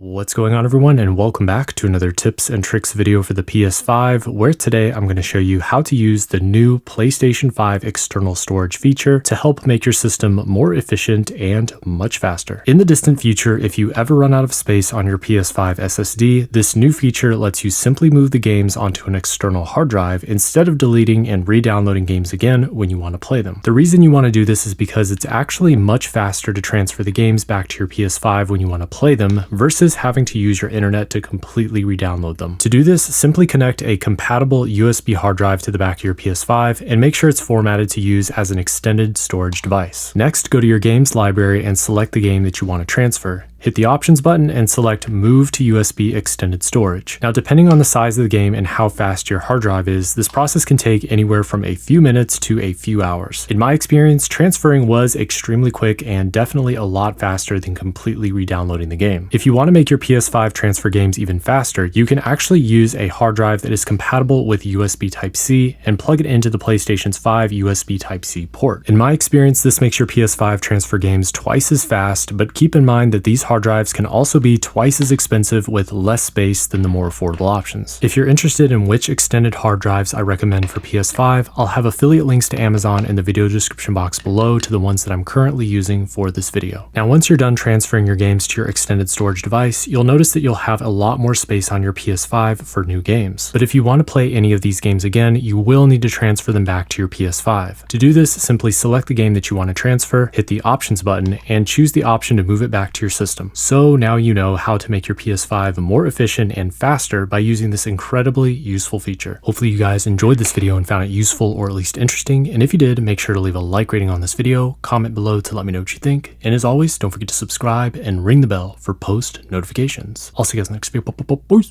What's going on, everyone, and welcome back to another tips and tricks video for the PS5, where today I'm going to show you how to use the new PlayStation 5 external storage feature to help make your system more efficient and much faster. In the distant future, if you ever run out of space on your PS5 SSD, this new feature lets you simply move the games onto an external hard drive instead of deleting and re-downloading games again when you want to play them. The reason you want to do this is because it's actually much faster to transfer the games back to your PS5 when you want to play them versus having to use your internet to completely re-download them. To do this, simply connect a compatible USB hard drive to the back of your PS5 and make sure it's formatted to use as an extended storage device. Next, go to your games library and select the game that you want to transfer. Hit the options button and select Move to USB Extended Storage. Now, depending on the size of the game and how fast your hard drive is, this process can take anywhere from a few minutes to a few hours. In my experience, transferring was extremely quick and definitely a lot faster than completely re-downloading the game. If you want to make your PS5 transfer games even faster, you can actually use a hard drive that is compatible with USB Type-C and plug it into the PlayStation's 5 USB Type-C port. In my experience, this makes your PS5 transfer games twice as fast, but keep in mind that these hard drives can also be twice as expensive with less space than the more affordable options. If you're interested in which extended hard drives I recommend for PS5, I'll have affiliate links to Amazon in the video description box below to the ones that I'm currently using for this video. Now, once you're done transferring your games to your extended storage device, you'll notice that you'll have a lot more space on your PS5 for new games. But if you want to play any of these games again, you will need to transfer them back to your PS5. To do this, simply select the game that you want to transfer, hit the options button, and choose the option to move it back to your system. So now you know how to make your PS5 more efficient and faster by using this incredibly useful feature. Hopefully you guys enjoyed this video and found it useful or at least interesting, and if you did, make sure to leave a like rating on this video, comment below to let me know what you think, and as always, don't forget to subscribe and ring the bell for post notifications. I'll see you guys next video. Boys.